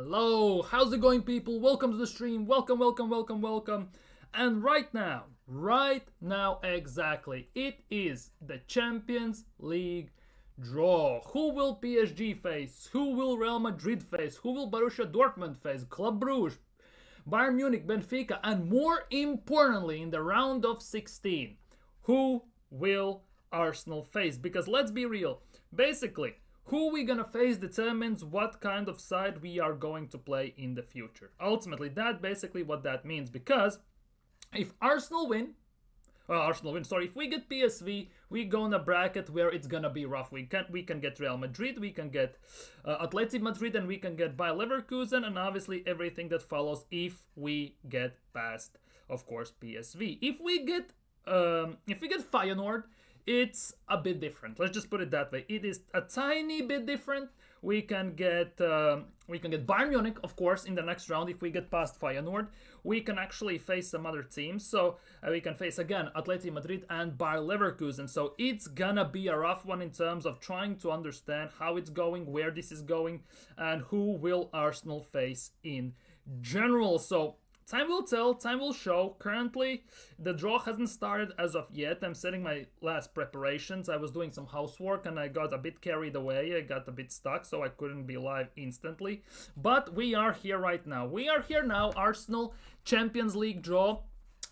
Hello, how's it going, people? Welcome to the stream. Welcome. And right now exactly, it is the Champions League draw. Who will PSG face? Who will Real Madrid face? Who will Borussia Dortmund face? Club Brugge, Bayern Munich, Benfica, and more importantly, in the round of 16, who will Arsenal face? Because let's be real, basically, who we gonna face determines what kind of side we are going to play in the future. Ultimately, that's basically what that means. Because if Arsenal win, if we get PSV, we go in a bracket where it's gonna be rough. We can get Real Madrid, we can get Atleti Madrid, and we can get Bayer Leverkusen, and obviously everything that follows if we get past, of course, PSV. If we get Feyenoord, it's a bit different. Let's just put it that way. It is a tiny bit different. We can get Bayern Munich, of course, in the next round if we get past Feyenoord. We can actually face some other teams. So we can face again Atleti Madrid and Bayer Leverkusen. So it's gonna be a rough one in terms of trying to understand how it's going, where this is going, and who will Arsenal face in general. So time will tell, time will show. Currently, the draw hasn't started as of yet. I'm setting my last preparations. I was doing some housework and I got a bit carried away. I got a bit stuck, so I couldn't be live instantly. But we are here right now. We are here now. Arsenal Champions League draw.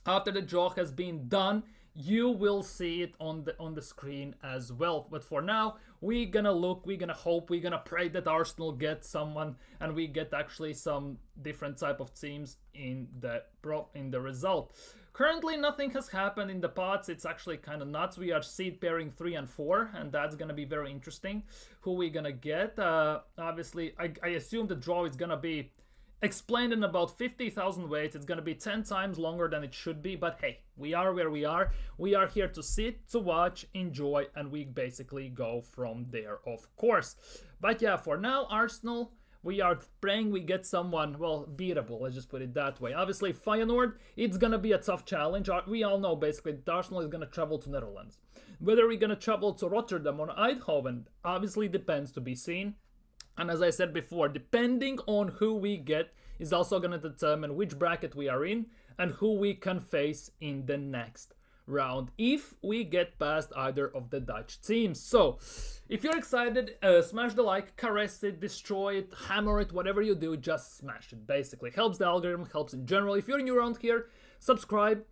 After the draw has been done, you will see it on the screen as well. But for now, we're gonna look, we're gonna hope, we're gonna pray that Arsenal gets someone and we get actually some different type of teams in the result. Currently, nothing has happened in the pots. It's actually kind of nuts. We are seed pairing 3 and 4, and that's gonna be very interesting. Who we gonna get? Obviously, I assume the draw is gonna be explained in about 50,000 ways. It's gonna be 10 times longer than it should be, but hey, we are where we are. We are here to sit, to watch, enjoy, and we basically go from there, of course. But yeah, for now, Arsenal, we are praying we get someone, well, beatable, let's just put it that way. Obviously, Feyenoord, it's gonna be a tough challenge. We all know, basically, that Arsenal is gonna travel to Netherlands. Whether we're gonna travel to Rotterdam or Eindhoven, obviously depends to be seen. And as I said before, depending on who we get is also going to determine which bracket we are in and who we can face in the next round if we get past either of the Dutch teams. So, if you're excited, smash the like, caress it, destroy it, hammer it, whatever you do, just smash it. Basically, helps the algorithm, helps in general. If you're new around here, subscribe.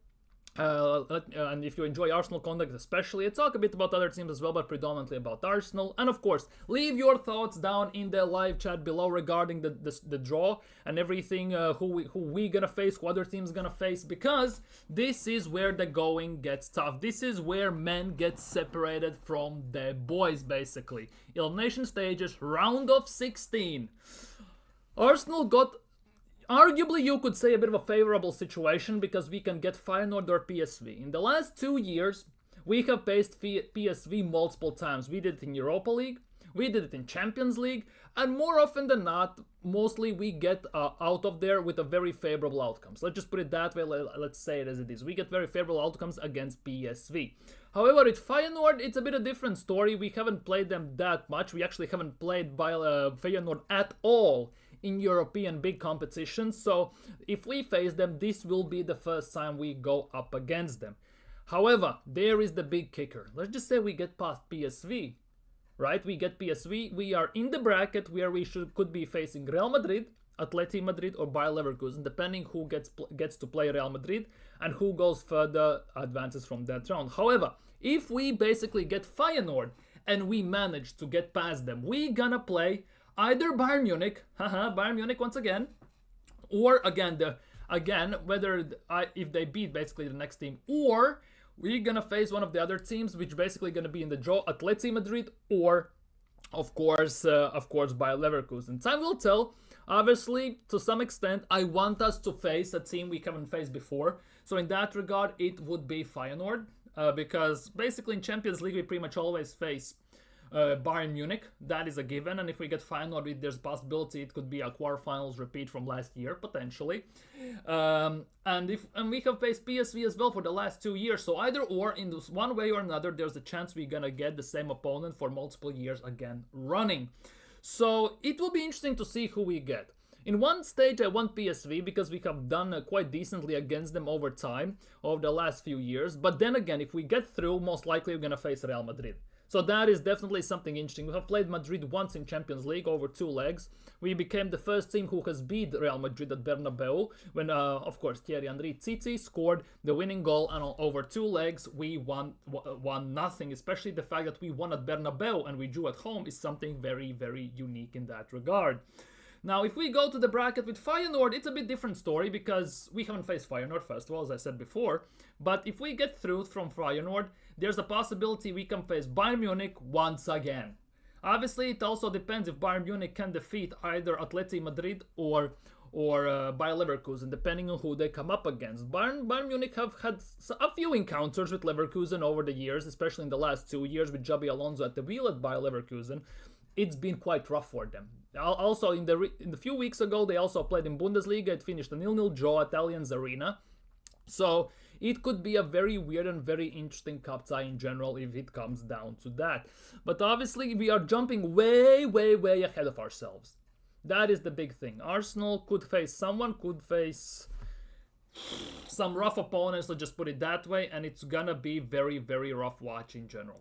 And if you enjoy Arsenal content especially, I talk a bit about other teams as well, but predominantly about Arsenal. And of course, leave your thoughts down in the live chat below regarding the draw and everything, who we gonna face, who other teams gonna face, because this is where the going gets tough. This is where men get separated from the boys, basically. Elimination stages, round of 16. Arsenal got, arguably, you could say, a bit of a favorable situation because we can get Feyenoord or PSV. In the last 2 years, we have faced PSV multiple times. We did it in Europa League, we did it in Champions League, and more often than not, mostly we get out of there with a very favorable outcomes. Let's just put it that way, let's say it as it is. We get very favorable outcomes against PSV. However, with Feyenoord, it's a bit of a different story. We haven't played them that much. We actually haven't played Feyenoord at all in European big competitions, so if we face them, this will be the first time we go up against them. However, there is the big kicker. Let's just say we get past PSV, right? We get PSV, we are in the bracket where we could be facing Real Madrid, Atleti Madrid, or Bayer Leverkusen, depending who gets to play Real Madrid and who goes further advances from that round. However, if we basically get Feyenoord and we manage to get past them, we gonna play either Bayern Munich, Bayern Munich once again, or if they beat basically the next team, or we're gonna face one of the other teams, which basically gonna be in the draw, Atleti Madrid, or of course Bayer Leverkusen. Time will tell. Obviously, to some extent, I want us to face a team we haven't faced before. So in that regard, it would be Feyenoord, because basically in Champions League we pretty much always face Bayern Munich. That is a given, and if we get Feyenoord, there's possibility it could be a quarterfinals repeat from last year, potentially. And we have faced PSV as well for the last 2 years, so either or, in this one way or another, there's a chance we're gonna get the same opponent for multiple years again running. So it will be interesting to see who we get. In one stage, I want PSV because we have done quite decently against them over time, over the last few years. But then again, if we get through, most likely we're going to face Real Madrid. So that is definitely something interesting. We have played Madrid once in Champions League over 2 legs. We became the first team who has beat Real Madrid at Bernabeu when, of course, Thierry Henry Titi scored the winning goal, and over 2 legs we won nothing. Especially the fact that we won at Bernabeu and we drew at home is something very, very unique in that regard. Now, if we go to the bracket with Feyenoord, it's a bit different story because we haven't faced Feyenoord, first of all, as I said before. But if we get through from Feyenoord, there's a possibility we can face Bayern Munich once again. Obviously, it also depends if Bayern Munich can defeat either Atleti Madrid or Bayer Leverkusen, depending on who they come up against. Bayern Munich have had a few encounters with Leverkusen over the years, especially in the last 2 years with Xabi Alonso at the wheel at Bayer Leverkusen. It's been quite rough for them. Also, in the few weeks ago, they also played in Bundesliga. It finished a 0-0 draw at Allianz Arena. So it could be a very weird and very interesting cup tie in general if it comes down to that. But obviously, we are jumping way, way, way ahead of ourselves. That is the big thing. Arsenal could face some rough opponents, let's just put it that way, and it's gonna be very, very rough watch in general.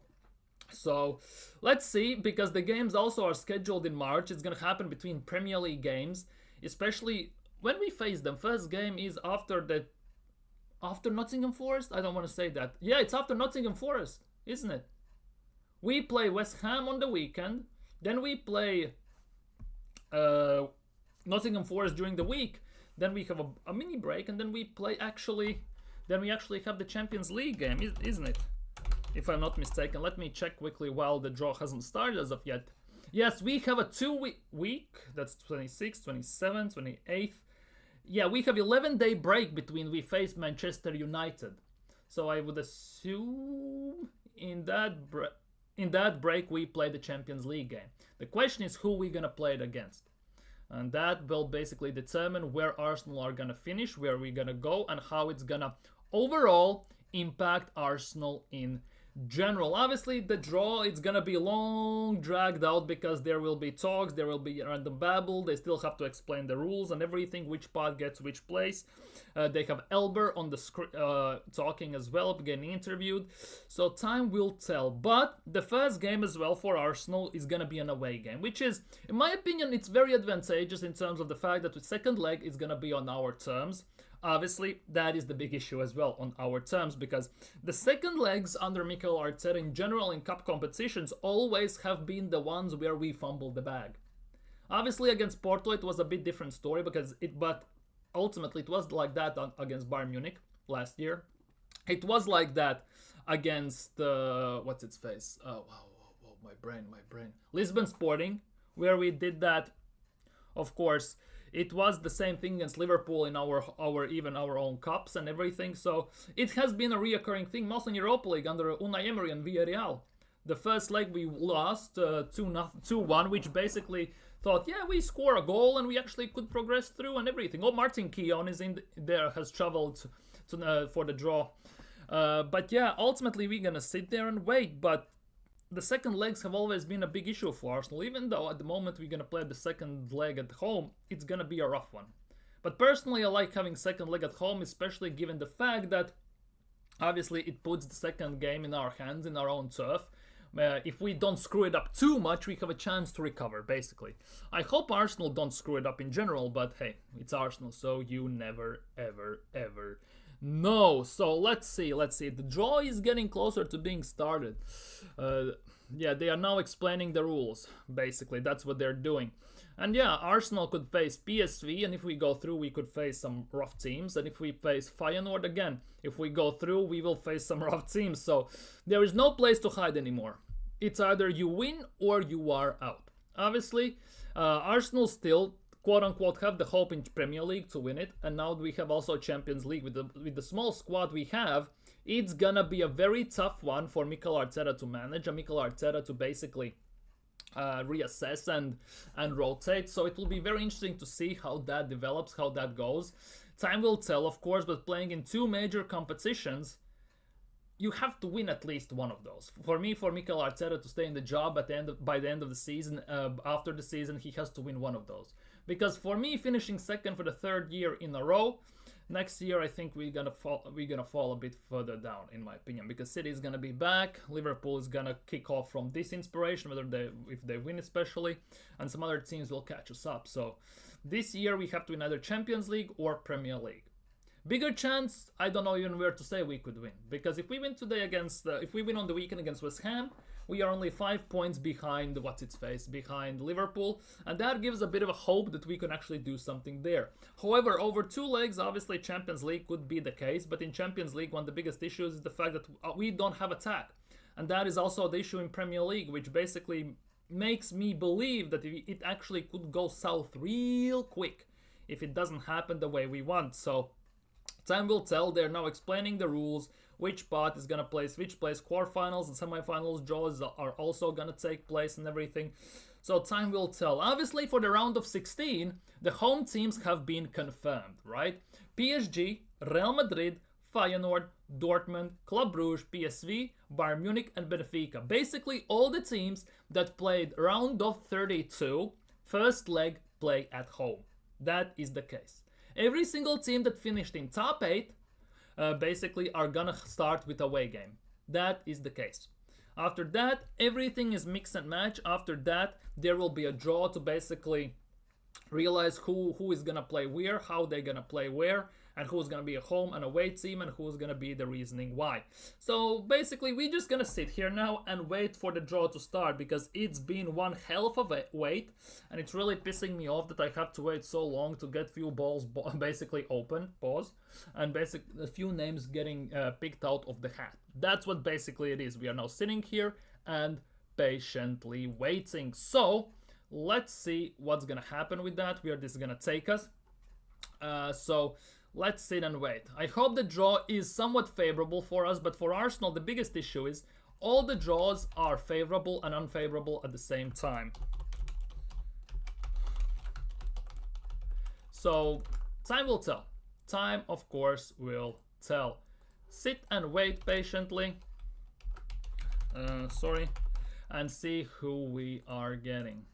So let's see, because the games also are scheduled in March. It's going to happen between Premier League games, especially when we face them. First game is after Nottingham Forest. I don't want to say that. Yeah, it's after Nottingham Forest, isn't it? We play West Ham on the weekend. Then we play Nottingham Forest during the week. Then we have a mini break, and then we actually have the Champions League game, isn't it? If I'm not mistaken. Let me check quickly while the draw hasn't started as of yet. Yes, we have a 2-week week. That's 26th, 27th, 28th. Yeah, we have 11-day break between we face Manchester United. So I would assume in that break we play the Champions League game. The question is who we're going to play it against. And that will basically determine where Arsenal are going to finish, where we're going to go, and how it's going to overall impact Arsenal in general. Obviously, the draw, it's gonna be long, dragged out, because there will be talks, there will be random babble, they still have to explain the rules and everything, which part gets which place. They have Elber on the script talking as well, getting interviewed, so time will tell. But the first game as well for Arsenal is gonna be an away game, which is, in my opinion, it's very advantageous in terms of the fact that the second leg is gonna be on our terms. Obviously, that is the big issue as well, on our terms, because the second legs under Mikel Arteta in general in cup competitions always have been the ones where we fumbled the bag. Obviously, against Porto it was a bit different story, but ultimately it was like that against Bayern Munich last year. It was like that against what's its face? Oh wow, my brain. Lisbon Sporting, where we did that. Of course, it was the same thing against Liverpool in our own cups and everything. So it has been a reoccurring thing, mostly in Europa League under Unai Emery and Villarreal. The first leg we lost 2-1, which basically thought, yeah, we score a goal and we actually could progress through and everything. Oh, Martin Keown is in there, has traveled for the draw. But yeah, ultimately we're gonna sit there and wait. But the second legs have always been a big issue for Arsenal. Even though at the moment we're going to play the second leg at home, it's going to be a rough one. But personally, I like having second leg at home, especially given the fact that obviously it puts the second game in our hands, in our own turf. If we don't screw it up too much, we have a chance to recover, basically. I hope Arsenal don't screw it up in general, but hey, it's Arsenal, so you never, ever, ever know. So let's see. The draw is getting closer to being started. Yeah, they are now explaining the rules. Basically, that's what they're doing. And yeah, Arsenal could face PSV, and if we go through, we could face some rough teams. And if we face Feyenoord again, if we go through, we will face some rough teams. So there is no place to hide anymore. It's either you win or you are out. Obviously, Arsenal still, quote-unquote, have the hope in Premier League to win it, and now we have also Champions League. With the small squad we have, it's gonna be a very tough one for Mikel Arteta to manage, and Mikel Arteta to basically reassess and rotate. So it will be very interesting to see how that develops, how that goes. Time will tell, of course, but playing in 2 major competitions, you have to win at least one of those. For Mikel Arteta to stay in the job by the end of the season, after the season, he has to win one of those. Because for me, finishing second for the third year in a row, next year I think we're gonna fall a bit further down, in my opinion, because City is gonna be back, Liverpool is gonna kick off from this inspiration, if they win especially, and some other teams will catch us up. So this year we have to win either Champions League or Premier League. Bigger chance, I don't know even where to say we could win, because if we win today if we win on the weekend against West Ham, we are only 5 points behind behind Liverpool, and that gives a bit of a hope that we can actually do something there. However, over 2 legs, obviously Champions League could be the case, but in Champions League, one of the biggest issues is the fact that we don't have attack, and that is also the issue in Premier League, which basically makes me believe that it actually could go south real quick if it doesn't happen the way we want. So time will tell. They're now explaining the rules, which part is gonna place which place. Quarterfinals and semifinals draws are also gonna take place and everything. So time will tell. Obviously, for the round of 16, the home teams have been confirmed, right? PSG, Real Madrid, Feyenoord, Dortmund, Club Brugge, PSV, Bayern Munich, and Benfica. Basically, all the teams that played round of 32, first leg, play at home. That is the case. Every single team that finished in top 8 basically are gonna start with away game. That is the case. After that, everything is mix and match. After that, there will be a draw to basically realize who is gonna play where, how they're gonna play where, and who's gonna be a home and away team, and who's gonna be the reasoning why. So basically, we're just gonna sit here now and wait for the draw to start, because it's been one hell of a wait, and it's really pissing me off that I have to wait so long to get few balls basically open, and a few names getting picked out of the hat. That's what basically it is. We are now sitting here and patiently waiting. So let's see what's gonna happen with that, where this is gonna take us. So let's sit and wait. I hope the draw is somewhat favorable for us, but for Arsenal, the biggest issue is all the draws are favorable and unfavorable at the same time. So time will tell. Time, of course, will tell. Sit and wait patiently. And see who we are getting.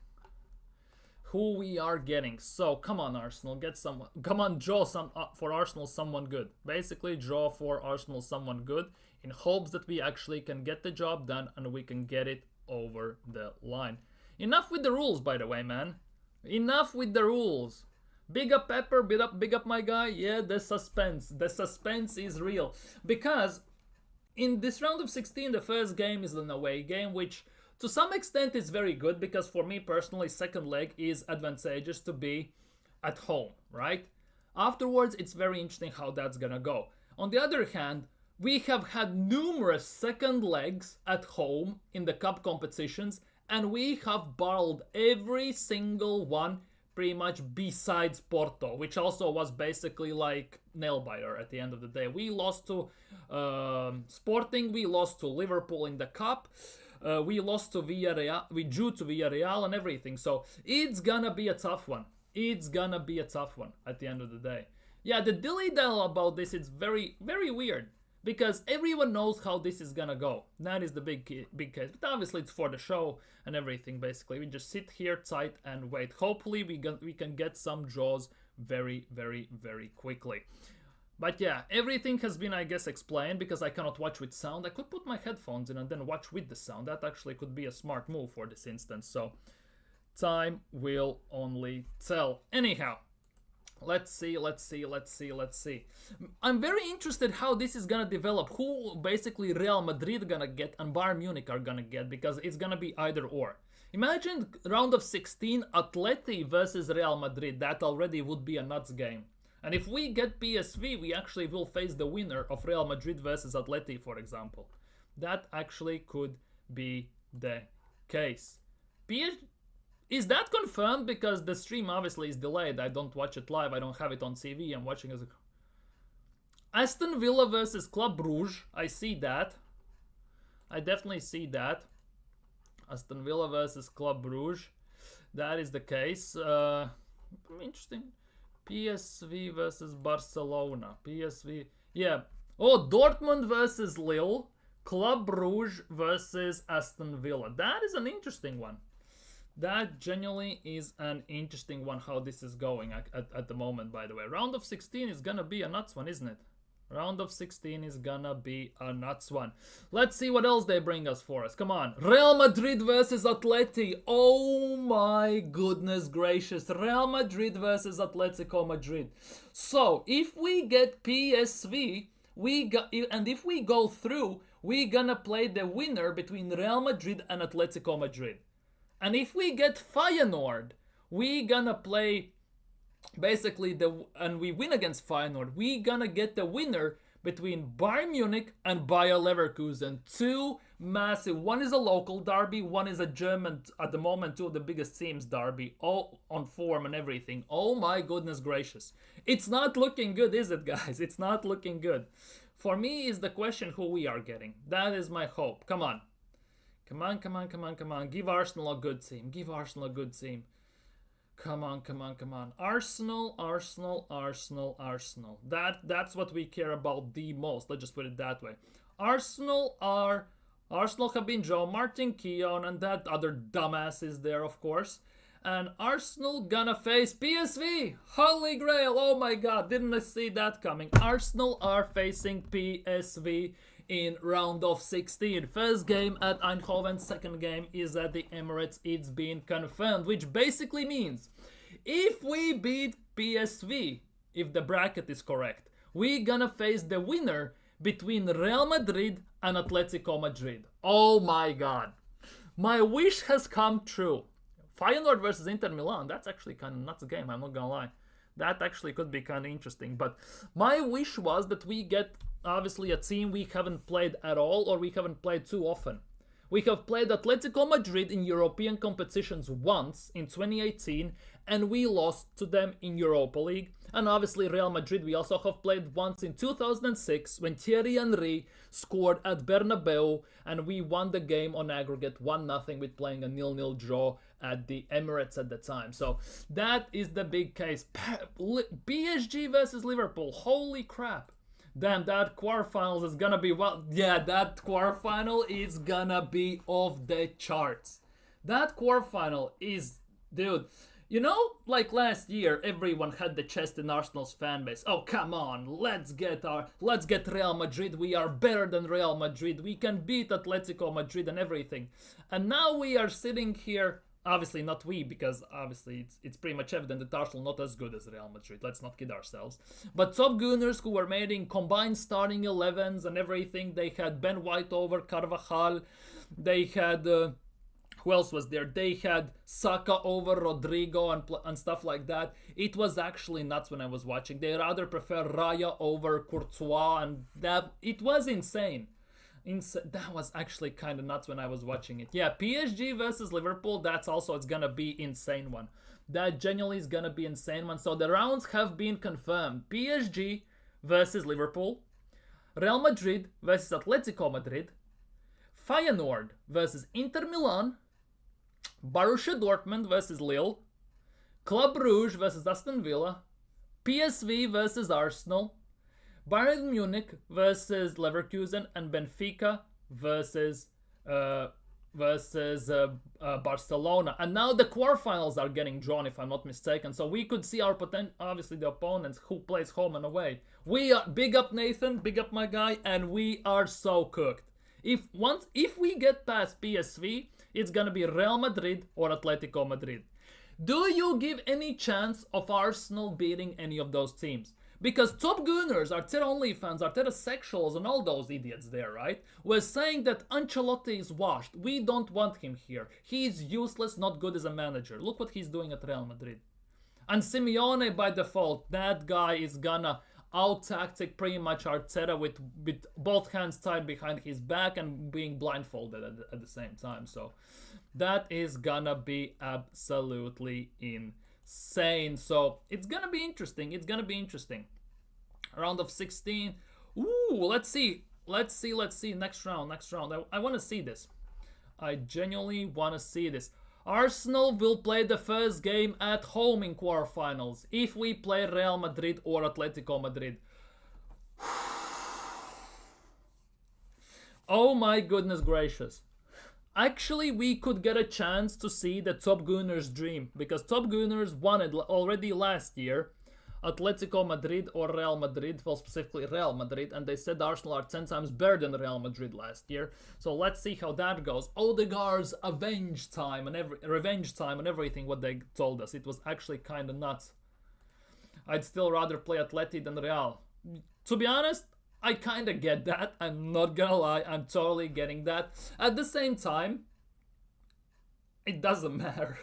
So come on, Arsenal, get someone. Come on, draw for Arsenal someone good. Basically, draw for Arsenal someone good in hopes that we actually can get the job done and we can get it over the line. Enough with the rules, by the way, man. Enough with the rules. Big up Pepper, big up my guy. Yeah, the suspense is real, because in this round of 16, the first game is an away game, which to some extent is very good, because for me personally, second leg is advantageous to be at home, right? Afterwards, it's very interesting how that's gonna go. On the other hand, we have had numerous second legs at home in the cup competitions, and we have barreled every single one, pretty much, besides Porto, which also was basically like nail-biter at the end of the day. We lost to Sporting, we lost to Liverpool in the cup, we lost to Villarreal, we drew to Villarreal and everything. So it's gonna be a tough one. It's gonna be a tough one at the end of the day. Yeah, the dilly-dally about this is very, very weird, because everyone knows how this is gonna go. That is the big case. But obviously it's for the show and everything, basically. We just sit here tight and wait. Hopefully we can get some draws very, very, very quickly. But yeah, everything has been, I guess, explained, because I cannot watch with sound. I could put my headphones in and then watch with the sound. That actually could be a smart move for this instance. So time will only tell. Anyhow, let's see. I'm very interested how this is gonna develop. Who basically Real Madrid gonna get and Bayern Munich are gonna get, because it's gonna be either or. Imagine round of 16, Atleti versus Real Madrid. That already would be a nuts game. And if we get PSV, we actually will face the winner of Real Madrid versus Atleti, for example. That actually could be the case. Is that confirmed? Because the stream obviously is delayed. I don't watch it live. I don't have it on TV. I'm watching as a... Aston Villa versus Club Brugge. I see that. I definitely see that. Aston Villa versus Club Brugge. That is the case. Interesting. PSV versus Barcelona. PSV. Yeah. Oh, Dortmund versus Lille. Club Brugge versus Aston Villa. That is an interesting one. That genuinely is an interesting one, how this is going at the moment, by the way. Round of 16 is gonna be a nuts one, isn't it? Round of 16 is gonna be a nuts one. Let's see what else they bring us for us. Come on. Real Madrid versus Atleti. Oh my goodness gracious. Real Madrid versus Atletico Madrid. So, if we get PSV, and if we go through, we're gonna play the winner between Real Madrid and Atletico Madrid. And if we get Feyenoord, we gonna play basically and we win against Feyenoord, we gonna get the winner between Bayern Munich and Bayer Leverkusen. Two massive, one is a local derby, one is a German, at the moment, two of the biggest teams derby, all on form and everything. Oh my goodness gracious. It's not looking good, is it, guys? It's not looking good. For me is the question who we are getting. That is my hope. Come on. Come on, come on, come on, come on. Give Arsenal a good team. Give Arsenal a good team. Come on, come on, come on. Arsenal, Arsenal, Arsenal, Arsenal. That's what we care about the most. Let's just put it that way. Arsenal have been Joe Martin, Keown, and that other dumbass is there, of course. And Arsenal gonna face PSV. Holy grail. Oh my god, didn't I see that coming? Arsenal are facing PSV in round of 16. First game at Eindhoven, second game is at the Emirates. It's been confirmed, which basically means if we beat PSV, if the bracket is correct, we're gonna face the winner between Real Madrid and Atletico Madrid. Oh my god. My wish has come true. Feyenoord versus Inter Milan, that's actually kind of nuts game, I'm not gonna lie. That actually could be kind of interesting. But my wish was that we get, obviously, a team we haven't played at all, or we haven't played too often. We have played Atletico Madrid in European competitions once in 2018, and we lost to them in Europa League. And obviously Real Madrid we also have played once in 2006 when Thierry Henry scored at Bernabeu, and we won the game on aggregate 1-0 with playing a 0-0 draw at the Emirates at the time. So that is the big case. PSG versus Liverpool. Holy crap. Damn, that quarterfinals is gonna be, well, yeah, that quarterfinal is gonna be off the charts. That quarterfinal is, dude, you know, like last year, everyone had the chest in Arsenal's fan base. Oh, come on, let's get Real Madrid. We are better than Real Madrid. We can beat Atletico Madrid and everything. And now we are sitting here. Obviously not we, because obviously it's pretty much evident that Arsenal not as good as Real Madrid. Let's not kid ourselves. But top Gunners who were made in combined starting 11s and everything. They had Ben White over Carvajal. They had who else was there? They had Saka over Rodrigo and stuff like that. It was actually nuts when I was watching. They rather prefer Raya over Courtois, and that it was insane. That was actually kind of nuts when I was watching it. Yeah, PSG versus Liverpool, it's gonna be insane one. That genuinely is gonna be insane one. So the rounds have been confirmed. PSG versus Liverpool, Real Madrid versus Atletico Madrid, Feyenoord versus Inter Milan, Borussia Dortmund versus Lille, Club Brugge versus Aston Villa, PSV versus Arsenal, Bayern Munich versus Leverkusen, and Benfica versus Barcelona. And now the quarterfinals are getting drawn, if I'm not mistaken. So we could see obviously the opponents who plays home and away. We are big up Nathan, big up my guy, and we are so cooked. If we get past PSV, it's gonna be Real Madrid or Atletico Madrid. Do you give any chance of Arsenal beating any of those teams? Because Top Gunners, Arteta only fans, Arteta sexuals, and all those idiots there, right, were saying that Ancelotti is washed. We don't want him here. He is useless, not good as a manager. Look what he's doing at Real Madrid. And Simeone, by default, that guy is gonna out-tactic pretty much Arteta with both hands tied behind his back and being blindfolded at the same time. So that is gonna be absolutely insane. So it's gonna be interesting. It's gonna be interesting. Round of 16. Ooh, let's see. Next round. I want to see this. I genuinely want to see this. Arsenal will play the first game at home in quarterfinals if we play Real Madrid or Atletico Madrid. Oh my goodness gracious. Actually, we could get a chance to see the Top Gunners' dream, because Top Gunners won it already last year. Atletico Madrid or Real Madrid, well, specifically Real Madrid, and they said Arsenal are 10 times better than Real Madrid last year. So let's see how that goes. Odegaard's revenge time and everything what they told us. It was actually kind of nuts. I'd still rather play Atleti than Real. To be honest, I kind of get that. I'm not gonna lie, I'm totally getting that. At the same time, it doesn't matter.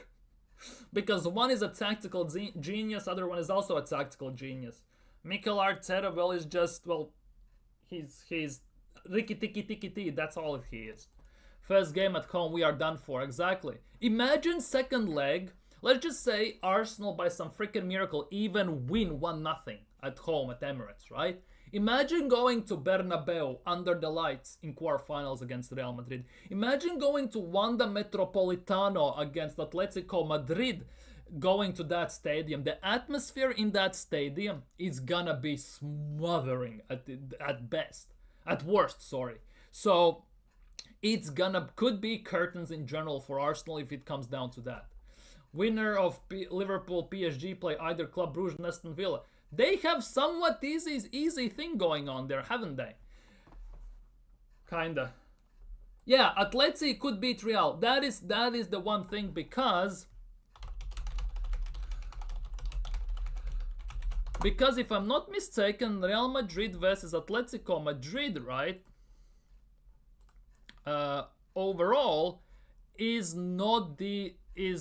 Because one is a tactical genius, other one is also a tactical genius. Mikel Arteta, well, is just, well, he's Ricky Tiki Tiki T, that's all he is. First game at home, we are done for, exactly. Imagine second leg, let's just say Arsenal by some freaking miracle even win 1-0 at home at Emirates, right? Imagine going to Bernabeu under the lights in quarterfinals against Real Madrid. Imagine going to Wanda Metropolitano against Atletico Madrid, going to that stadium. The atmosphere in that stadium is gonna be smothering at best. At worst, sorry. So it's could be curtains in general for Arsenal if it comes down to that. Winner of Liverpool PSG play either Club Brugge and Aston Villa. They have somewhat easy thing going on there, haven't they? Kinda. Yeah, Atleti could beat Real. That is the one thing, because if I'm not mistaken, Real Madrid versus Atletico Madrid, right? Overall, is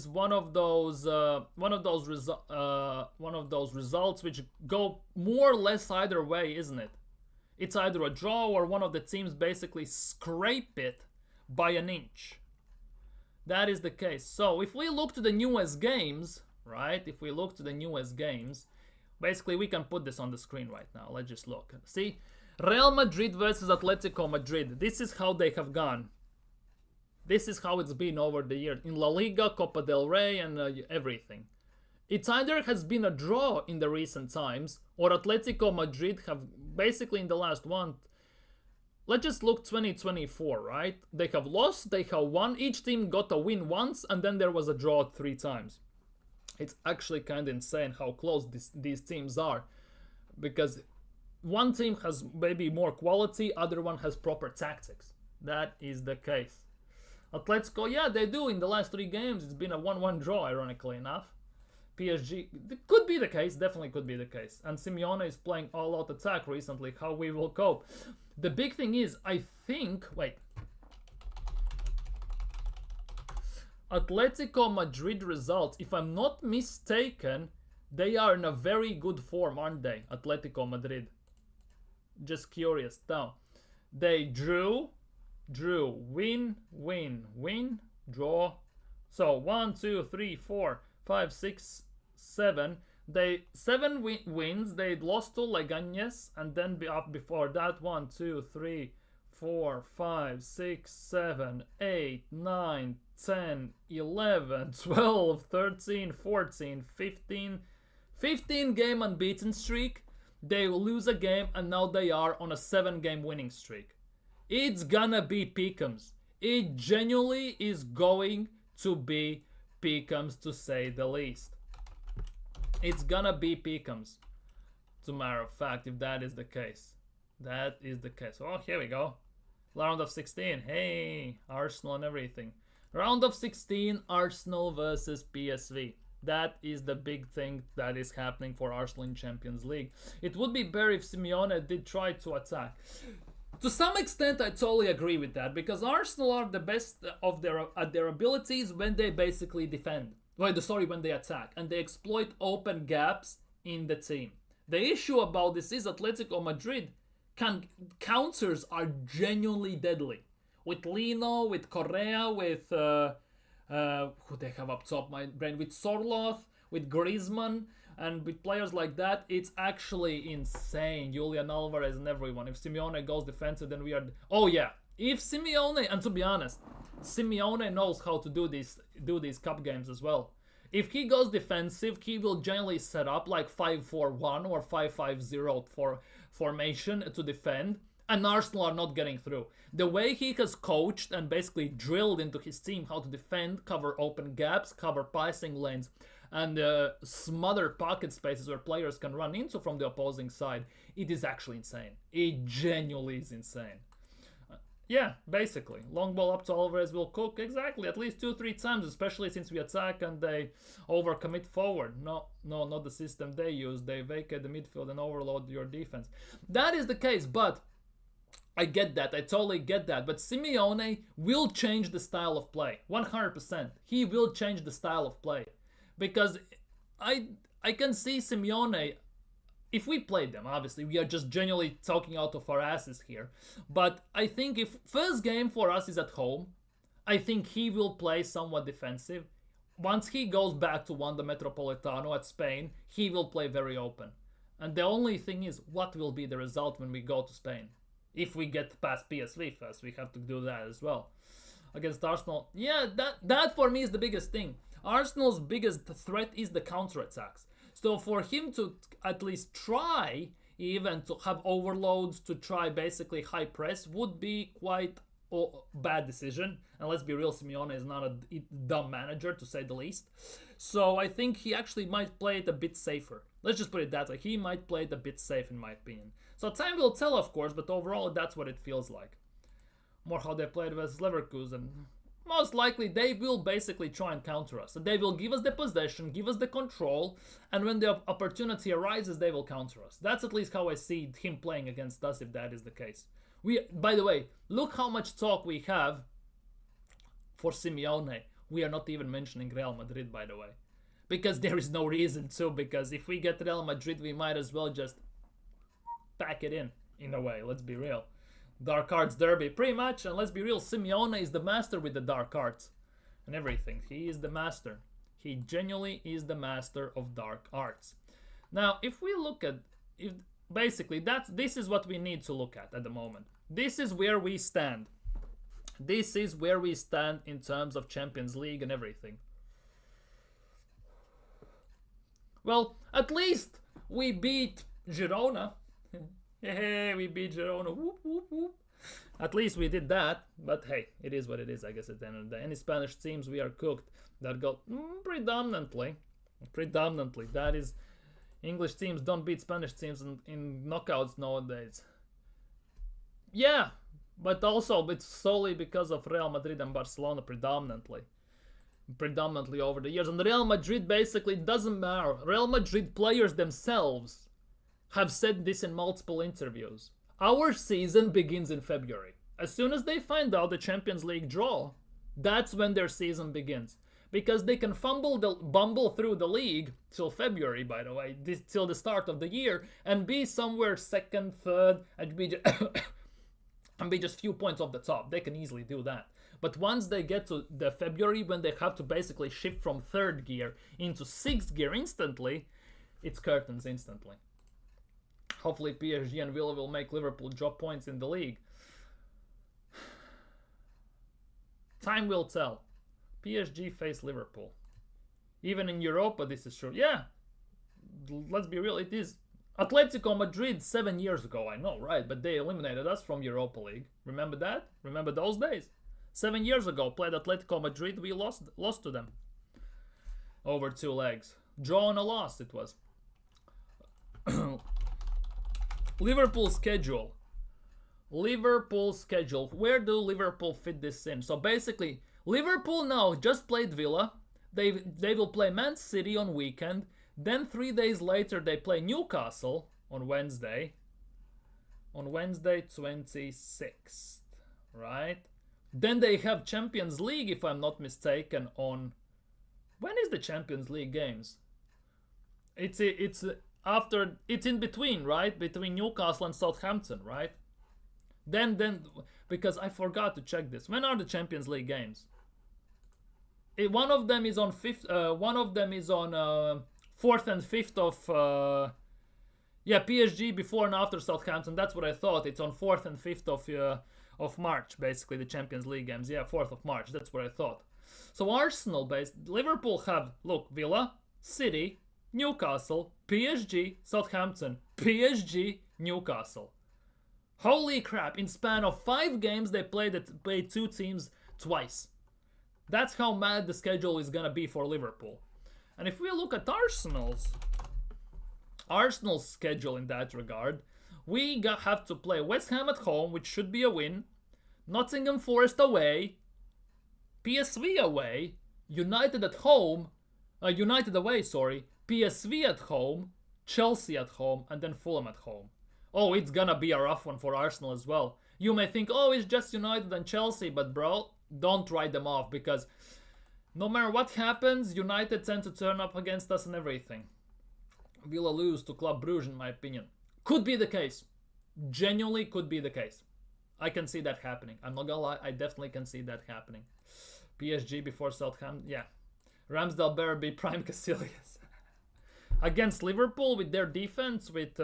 one of those results which go more or less either way, isn't it? It's either a draw or one of the teams basically scrape it by an inch. That is the case. So if we look to the newest games, right? If we look to the newest games, basically we can put this on the screen right now. Let's just look. See, Real Madrid versus Atletico Madrid. This is how they have gone. This is how it's been over the years in La Liga, Copa del Rey, and everything. It either has been a draw in the recent times, or Atletico Madrid have basically in the last one. Let's just look 2024, right? They have lost, they have won. Each team got a win once, and then there was a draw 3 times. It's actually kind of insane how close these teams are, because one team has maybe more quality, other one has proper tactics. That is the case. Atletico, yeah, they do. In the last 3 games, it's been a 1-1 draw, ironically enough. PSG, it could be the case, definitely could be the case. And Simeone is playing all-out attack recently, how we will cope. The big thing is, I think, wait. Atletico Madrid results, if I'm not mistaken, they are in a very good form, aren't they? Atletico Madrid. Just curious. Now, they drew, win, draw. So 1, 2, 3, 4, 5, 6, 7. They 7 wins. They lost to Leganes, and then before that 1, 2, 3, 4, 5, 6, 7, 8, 9, 10, 11, 12, 13, 14, 15. 15 game unbeaten streak. They lose a game, and now they are on a 7-game winning streak. It's gonna be pick'ems. It genuinely is going to be pick'ems, to say the least. It's gonna be pick'ems, as a matter of fact, if that is the case. That is the case. Oh, here we go. Round of 16. Hey, Arsenal and everything. Round of 16, Arsenal versus PSV. That is the big thing that is happening for Arsenal in Champions League. It would be better if Simeone did try to attack. To some extent, I totally agree with that, because Arsenal are the best of their abilities when they basically defend. When they attack, and they exploit open gaps in the team. The issue about this is Atletico Madrid counters are genuinely deadly. With Lino, with Correa, with who they have up top my brain, with Sorloth, with Griezmann, and with players like that, it's actually insane. Julian Alvarez and everyone. If Simeone goes defensive, then we are... Oh yeah, if Simeone, and to be honest, Simeone knows how to do these cup games as well. If he goes defensive, he will generally set up like 5-4-1 or 5-5-0 for formation to defend. And Arsenal are not getting through. The way he has coached and basically drilled into his team how to defend, cover open gaps, cover passing lanes, and smother pocket spaces where players can run into from the opposing side, it is actually insane. It genuinely is insane. Yeah, basically. Long ball up to Alvarez will cook, exactly, at least 2-3 times, especially since we attack and they overcommit forward. No, not the system they use. They vacate the midfield and overload your defense. That is the case, but I get that. I totally get that. But Simeone will change the style of play. 100%. He will change the style of play. Because I can see Simeone, if we played them, obviously, we are just genuinely talking out of our asses here. But I think if first game for us is at home, I think he will play somewhat defensive. Once he goes back to Wanda Metropolitano at Spain, he will play very open. And the only thing is, what will be the result when we go to Spain? If we get past PSV first, we have to do that as well. Against Arsenal, yeah, that for me is the biggest thing. Arsenal's biggest threat is the counterattacks. So for him to at least try, even to have overloads, to try basically high press, would be quite a bad decision. And let's be real, Simeone is not a dumb manager, to say the least. So I think he actually might play it a bit safer. Let's just put it that way. He might play it a bit safe, in my opinion. So time will tell, of course, but overall, that's what it feels like. More how they played versus Leverkusen. Most likely, they will basically try and counter us. So they will give us the possession, give us the control, and when the opportunity arises, they will counter us. That's at least how I see him playing against us, if that is the case. By the way, look how much talk we have for Simeone. We are not even mentioning Real Madrid, by the way. Because there is no reason to, because if we get Real Madrid, we might as well just pack it in a way, let's be real. Dark Arts Derby, pretty much, and let's be real, Simeone is the master with the dark arts and everything. He is the master. He genuinely is the master of dark arts. Now, if we look at, basically, this is what we need to look at the moment. This is where we stand. This is where we stand in terms of Champions League and everything. Well, at least we beat Girona. Hey, we beat Girona. Whoop, whoop, whoop. At least we did that. But hey, it is what it is, I guess, at the end of the day. Any Spanish teams, we are cooked. That go predominantly. That is, English teams don't beat Spanish teams in knockouts nowadays. Yeah, but also it's solely because of Real Madrid and Barcelona predominantly over the years. And Real Madrid basically doesn't matter. Real Madrid players themselves have said this in multiple interviews. Our season begins in February. As soon as they find out the Champions League draw, that's when their season begins. Because they can bumble through the league till February, by the way, till the start of the year, and be somewhere second, third, and be just few points off the top. They can easily do that. But once they get to the February, when they have to basically shift from third gear into sixth gear instantly, it's curtains instantly. Hopefully PSG and Villa will make Liverpool drop points in the league. Time will tell. PSG face Liverpool. Even in Europa, this is true. Yeah, let's be real, it is. Atletico Madrid 7 years ago, I know, right? But they eliminated us from Europa League. Remember that? Remember those days? 7 years ago, played Atletico Madrid, we lost to them. Over 2 legs. Draw and a loss, it was. Liverpool schedule. Where do Liverpool fit this in? So basically, Liverpool now just played Villa. They will play Man City on weekend. Then 3 days later they play Newcastle on Wednesday. On Wednesday 26th, right? Then they have Champions League, if I'm not mistaken, on... When is the Champions League games? It's after, it's in between, right? Between Newcastle and Southampton, right? Then because I forgot to check this. When are the Champions League games? One of them is on 5th. One of them is on 4th and 5th of. PSG before and after Southampton. That's what I thought. It's on 4th and 5th of March, basically the Champions League games. Yeah, 4th of March. That's what I thought. So Arsenal-based Liverpool have Villa, City, Newcastle, PSG, Southampton, PSG, Newcastle. Holy crap, in span of 5 games they played 2 teams twice. That's how mad the schedule is gonna be for Liverpool. And if we look at Arsenal's schedule in that regard, we have to play West Ham at home, which should be a win, Nottingham Forest away, PSV away, United away, PSV at home, Chelsea at home, and then Fulham at home. Oh, it's gonna be a rough one for Arsenal as well. You may think, oh, it's just United and Chelsea, but bro, don't write them off, because no matter what happens, United tend to turn up against us and everything. Villa lose to Club Brugge, in my opinion. Could be the case. Genuinely could be the case. I can see that happening. I'm not gonna lie, I definitely can see that happening. PSG before Southampton, yeah. Ramsdale better be prime Casillas. Against Liverpool with their defense, with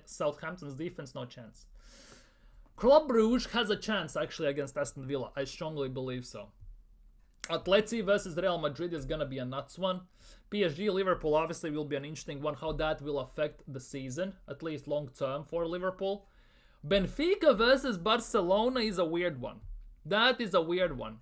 Southampton's defense, no chance. Club Brugge has a chance actually against Aston Villa. I strongly believe so. Atleti versus Real Madrid is gonna be a nuts one. PSG Liverpool obviously will be an interesting one, how that will affect the season, at least long term for Liverpool. Benfica versus Barcelona is a weird one. That is a weird one.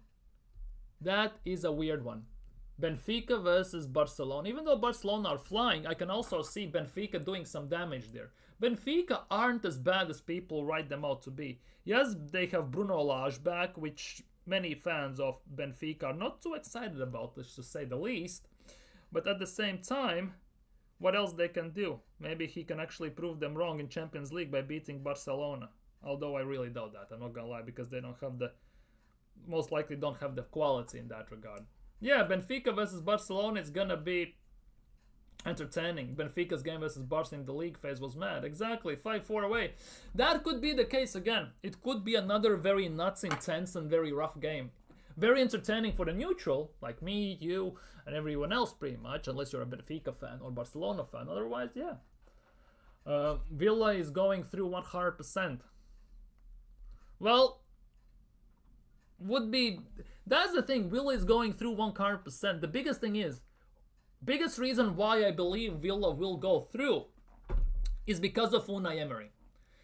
Benfica versus Barcelona. Even though Barcelona are flying, I can also see Benfica doing some damage there. Benfica aren't as bad as people write them out to be. Yes, they have Bruno Lage back, which many fans of Benfica are not too excited about, to say the least. But at the same time, what else they can do? Maybe he can actually prove them wrong in Champions League by beating Barcelona. Although I really doubt that, I'm not gonna lie, because they most likely don't have the quality in that regard. Yeah, Benfica versus Barcelona, it's gonna be entertaining. Benfica's game versus Barca in the league phase was mad. Exactly, 5-4 away. That could be the case again. It could be another very nuts, intense, and very rough game. Very entertaining for the neutral, like me, you, and everyone else pretty much, unless you're a Benfica fan or Barcelona fan. Otherwise, yeah. Villa is going through 100%. Well, that's the thing, Villa is going through 100%. The biggest reason why I believe Villa will go through is because of Unai Emery.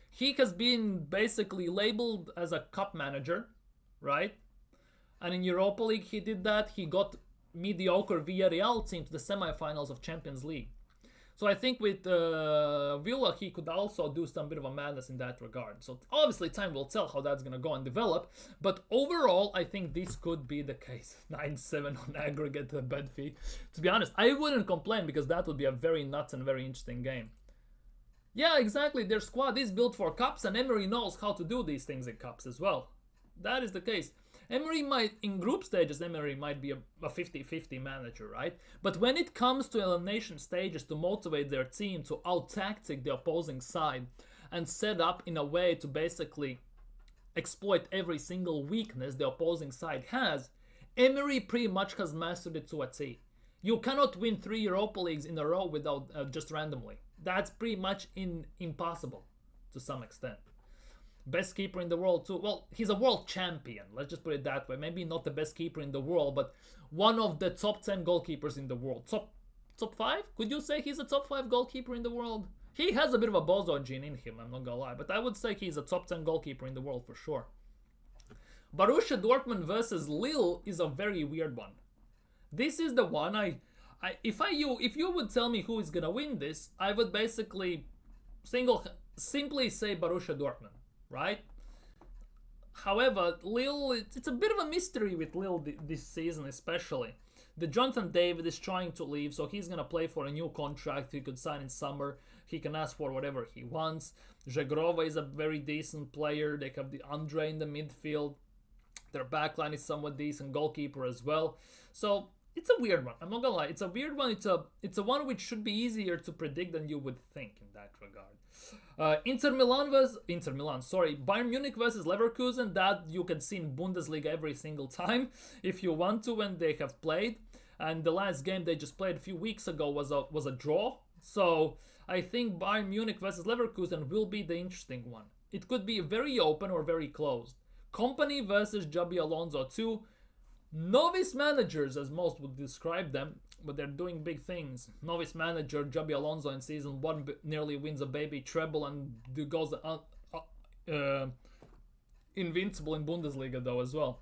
He has been basically labeled as a cup manager, right? And in Europa League he did that. He got mediocre Villarreal team to the semi-finals of Champions League. So I think with Villa he could also do some bit of a madness in that regard. So obviously time will tell how that's going to go and develop. But overall I think this could be the case. 9-7 on aggregate to Benfica. To be honest, I wouldn't complain, because that would be a very nuts and very interesting game. Yeah, exactly. Their squad is built for cups, and Emery knows how to do these things in cups as well. That is the case. Emery might, in group stages, Emery might be a 50-50 manager, right? But when it comes to elimination stages, to motivate their team to out-tactic the opposing side and set up in a way to basically exploit every single weakness the opposing side has, Emery pretty much has mastered it to a T. You cannot win 3 Europa Leagues in a row without just randomly. That's pretty much impossible to some extent. Best keeper in the world too. Well, he's a world champion. Let's just put it that way. Maybe not the best keeper in the world, but one of the top 10 goalkeepers in the world. Top 5? Could you say he's a top 5 goalkeeper in the world? He has a bit of a bozo gene in him, I'm not gonna lie. But I would say he's a top 10 goalkeeper in the world for sure. Borussia Dortmund versus Lille is a very weird one. This is the one if you would tell me who is gonna win this, I would basically simply say Borussia Dortmund. Right? However, Lille, it's a bit of a mystery with Lille this season especially. The Jonathan David is trying to leave, so he's going to play for a new contract. He could sign in summer. He can ask for whatever he wants. Zhegrova is a very decent player. They have the Andre in the midfield. Their backline is somewhat decent. Goalkeeper as well. So it's a weird one. I'm not going to lie. It's a weird one. It's a one which should be easier to predict than you would think in that regard. Bayern Munich versus Leverkusen, that you can see in Bundesliga every single time if you want to when they have played. And the last game they just played a few weeks ago was a draw. So I think Bayern Munich versus Leverkusen will be the interesting one. It could be very open or very closed. Company versus Xabi Alonso, 2 novice managers, as most would describe them, but they're doing big things. Novice manager Xabi Alonso in season 1 nearly wins a baby treble and goes uh, invincible in Bundesliga though as well.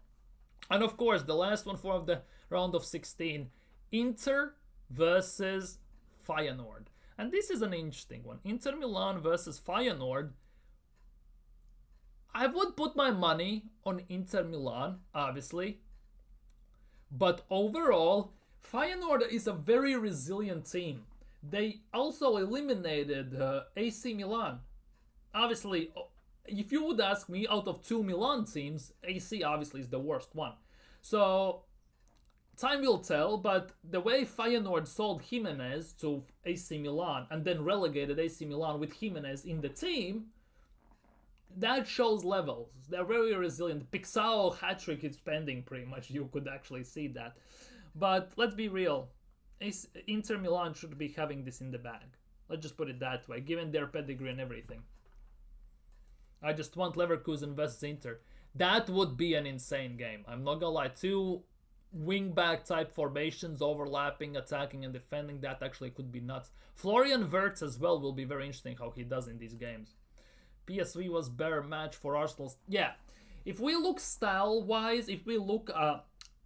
And of course, the last one for the round of 16, Inter versus Feyenoord. And this is an interesting one. Inter Milan versus Feyenoord. I would put my money on Inter Milan, obviously. But overall, Feyenoord is a very resilient team. They also eliminated AC Milan. Obviously, if you would ask me, out of two Milan teams, AC obviously is the worst one. So, time will tell, but the way Feyenoord sold Jimenez to AC Milan and then relegated AC Milan with Jimenez in the team, that shows levels. They're very resilient. Pixao hat-trick is pending pretty much. You could actually see that. But let's be real. Inter Milan should be having this in the bag. Let's just put it that way, given their pedigree and everything. I just want Leverkusen versus Inter. That would be an insane game. I'm not gonna lie. Two wing-back type formations, overlapping, attacking and defending. That actually could be nuts. Florian Wirtz as well will be very interesting how he does in these games. PSV was better match for Arsenal. Yeah, if we look style-wise, if we look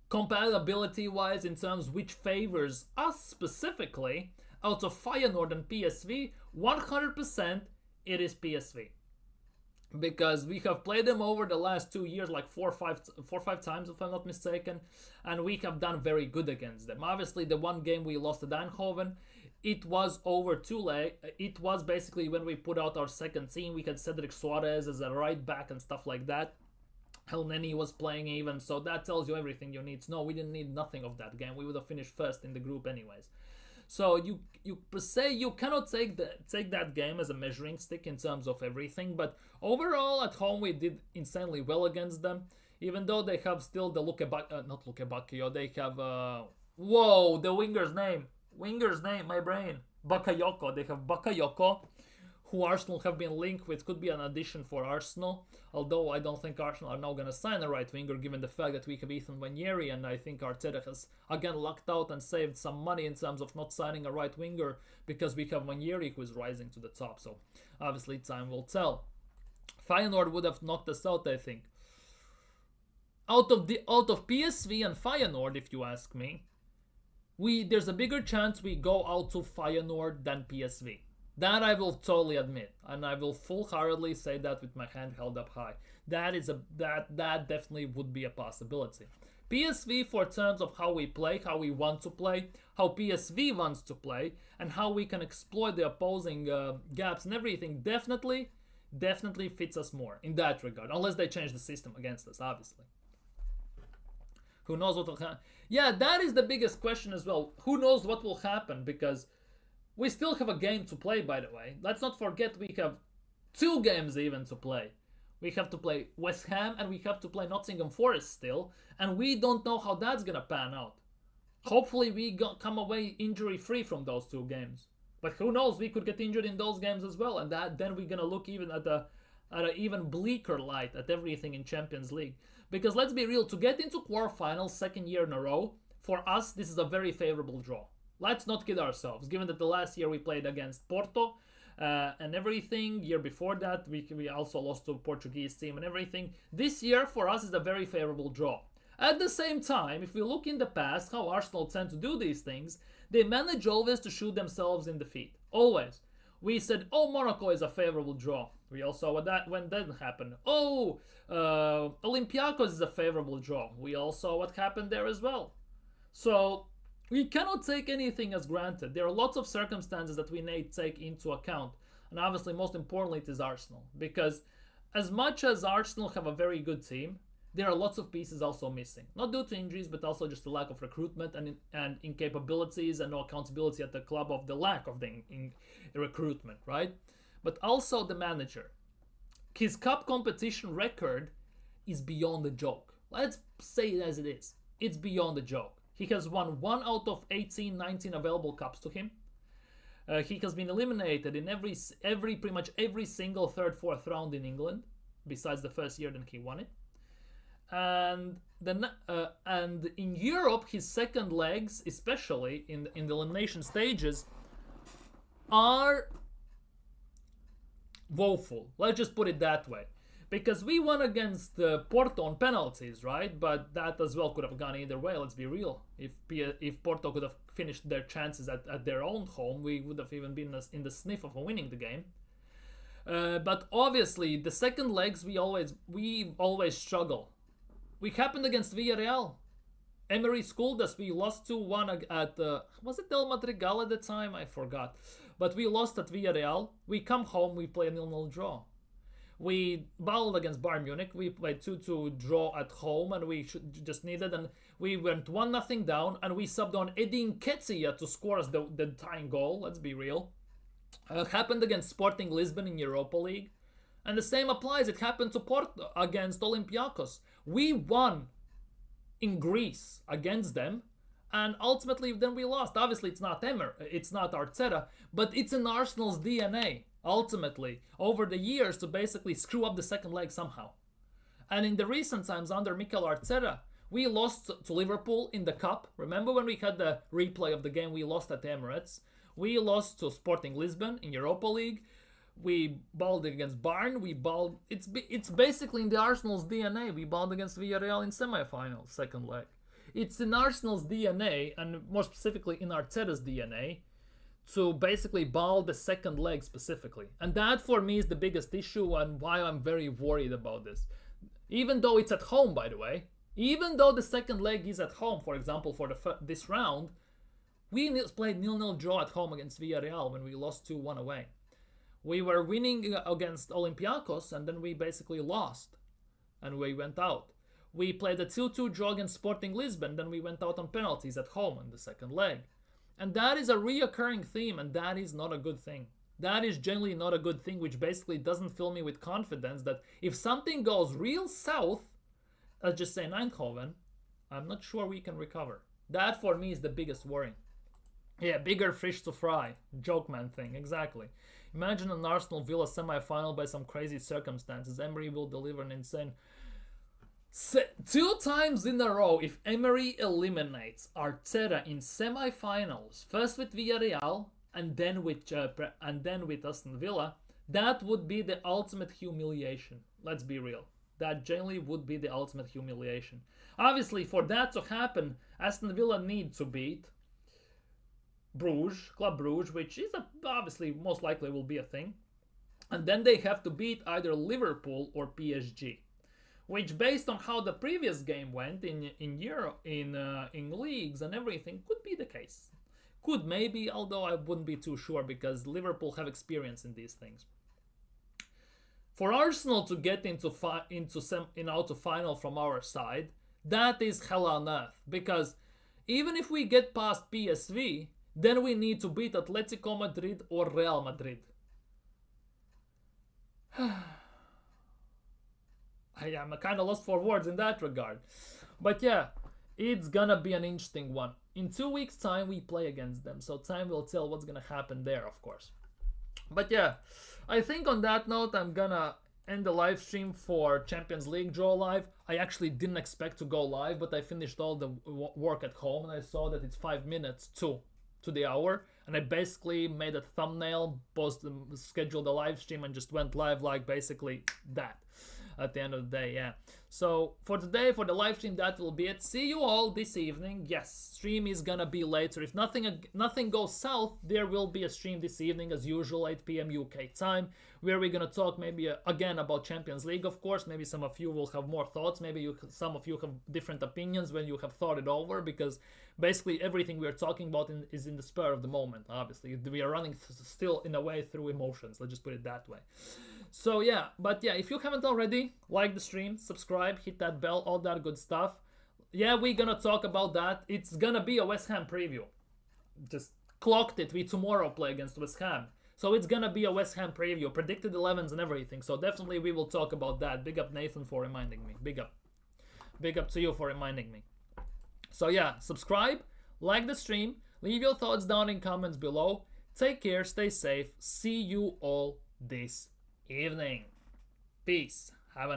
compatibility-wise in terms which favors us specifically, out of Feyenoord and PSV, 100% it is PSV. Because we have played them over the last 2 years like four or five times if I'm not mistaken, and we have done very good against them. Obviously the one game we lost to Eindhoven, it was over too late. It was basically when we put out our second team. We had Cedric Suarez as a right back and stuff like that. Helneny was playing even, so that tells you everything you need to know. We didn't need nothing of that game. We would have finished first in the group anyways. So you per se, you cannot take that game as a measuring stick in terms of everything. But overall, at home, we did insanely well against them. Even though they have still the not Lukebakio, they have whoa, the winger's name, my brain, Bakayoko. They have Bakayoko, who Arsenal have been linked with. Could be an addition for Arsenal, although I don't think Arsenal are now going to sign a right winger given the fact that we have Ethan Wanyeri, and I think Arteta has again lucked out and saved some money in terms of not signing a right winger because we have Wanyeri who is rising to the top. So obviously time will tell. Feyenoord would have knocked us out, I think. Out of PSV and Feyenoord, if you ask me, there's a bigger chance we go out to Feyenoord than PSV. That I will totally admit, and I will full-heartedly say that with my hand held up high. That definitely would be a possibility. PSV, for terms of how we play, how we want to play, how PSV wants to play, and how we can exploit the opposing gaps and everything, definitely fits us more in that regard. Unless they change the system against us, obviously. Who knows what will happen? Yeah, that is the biggest question as well. Who knows what will happen, because we still have a game to play, by the way. Let's not forget we have 2 games even to play. We have to play West Ham and we have to play Nottingham Forest still. And we don't know how that's going to pan out. Hopefully we come away injury-free from those 2 games. But who knows, we could get injured in those games as well. And then we're going to look even at an even bleaker light at everything in Champions League. Because let's be real, to get into quarterfinals 2nd year in a row, for us, this is a very favorable draw. Let's not kid ourselves, given that the last year we played against Porto and everything. Year before that, we also lost to a Portuguese team and everything. This year, for us, is a very favorable draw. At the same time, if we look in the past, how Arsenal tend to do these things, they manage always to shoot themselves in the feet. Always. We said, oh, Monaco is a favorable draw. We all saw when that happened. Oh, Olympiacos is a favorable draw. We all saw what happened there as well. So we cannot take anything as granted. There are lots of circumstances that we need to take into account. And obviously, most importantly, it is Arsenal. Because as much as Arsenal have a very good team, there are lots of pieces also missing. Not due to injuries, but also just the lack of recruitment and incapabilities and no accountability at the club of the lack of the recruitment, right? But also the manager. His cup competition record is beyond a joke. Let's say it as it is. It's beyond a joke. He has won 1 out of 18, 19 available cups to him. He has been eliminated in pretty much every single 3rd, 4th round in England, besides the first year that he won it. And in Europe, his second legs, especially in the elimination stages, are woeful. Let's just put it that way. Because we won against Porto on penalties, right? But that as well could have gone either way, let's be real. If Porto could have finished their chances at their own home, we would have even been in the sniff of winning the game. But obviously, the second legs we always struggle. We happened against Villarreal. Emery schooled us. We lost 2-1 at was it Del Madrigal at the time? I forgot. But we lost at Villarreal. We come home. We play a 0-0 draw. We battled against Bayern Munich. We played 2-2 draw at home, and we just needed. And we went 1-0 down, and we subbed on Edin Nketiah to score us the tying goal. Let's be real. Happened against Sporting Lisbon in Europa League. And the same applies. It happened to Porto against Olympiacos. We won in Greece against them, and ultimately then we lost. Obviously, it's not it's not Arteta, but it's in Arsenal's DNA, ultimately, over the years to basically screw up the second leg somehow. And in the recent times under Mikel Arteta, we lost to Liverpool in the Cup. Remember when we had the replay of the game we lost at the Emirates? We lost to Sporting Lisbon in Europa League. We balled against Bayern. It's basically in the Arsenal's DNA. We balled against Villarreal in semi-finals, second leg. It's in Arsenal's DNA, and more specifically in Arteta's DNA, to basically ball the second leg specifically. And that for me is the biggest issue and why I'm very worried about this. Even though it's at home, by the way, even though the second leg is at home, for example, for this round, we played 0-0 draw at home against Villarreal when we lost 2-1 away. We were winning against Olympiacos, and then we basically lost, and we went out. We played a 2-2 draw against Sporting Lisbon, then we went out on penalties at home in the second leg. And that is a reoccurring theme, and that is not a good thing. That is generally not a good thing, which basically doesn't fill me with confidence that if something goes real south, let's just say Eindhoven, I'm not sure we can recover. That for me is the biggest worry. Yeah, bigger fish to fry. Joke man thing, exactly. Imagine an Arsenal Villa semi-final by some crazy circumstances. Emery will deliver an insane... 2 times in a row, if Emery eliminates Arteta in semi-finals, first with Villarreal and then with Aston Villa, that would be the ultimate humiliation. Let's be real. That generally would be the ultimate humiliation. Obviously, for that to happen, Aston Villa need to beat Club Brugge, which is obviously most likely will be a thing. And then they have to beat either Liverpool or PSG. Which, based on how the previous game went in leagues and everything, could be the case. Could maybe, although I wouldn't be too sure because Liverpool have experience in these things. For Arsenal to get into final from our side, that is hell on earth. Because even if we get past PSV, then we need to beat Atletico Madrid or Real Madrid. I am kind of lost for words in that regard. But yeah, it's gonna be an interesting one. In 2 weeks' time, we play against them. So time will tell what's gonna happen there, of course. But yeah, I think on that note, I'm gonna end the live stream for Champions League Draw Live. I actually didn't expect to go live, but I finished all the work at home and I saw that it's 5 minutes to the hour. And I basically made a thumbnail, scheduled a live stream and just went live like basically that. At the end of the day, yeah. So for today, for the live stream, that will be it. See you all this evening. Yes, stream is gonna be later. If nothing goes south, there will be a stream this evening as usual, 8 p.m. UK time, where we're gonna talk maybe again about Champions League, of course. Maybe some of you will have more thoughts. Maybe some of you have different opinions when you have thought it over, because basically everything we're talking about is in the spur of the moment. Obviously, we are running still in a way through emotions. Let's just put it that way. So yeah, but yeah, if you haven't already, like the stream, subscribe, hit that bell, all that good stuff. Yeah, we're gonna talk about that. It's gonna be a West Ham preview. Just clocked it. We tomorrow play against West Ham. So it's gonna be a West Ham preview, predicted 11s and everything. So definitely we will talk about that. Big up Nathan for reminding me. Big up. Big up to you for reminding me. So yeah, subscribe, like the stream, leave your thoughts down in comments below. Take care, stay safe. See you all this evening. Peace. Have a nice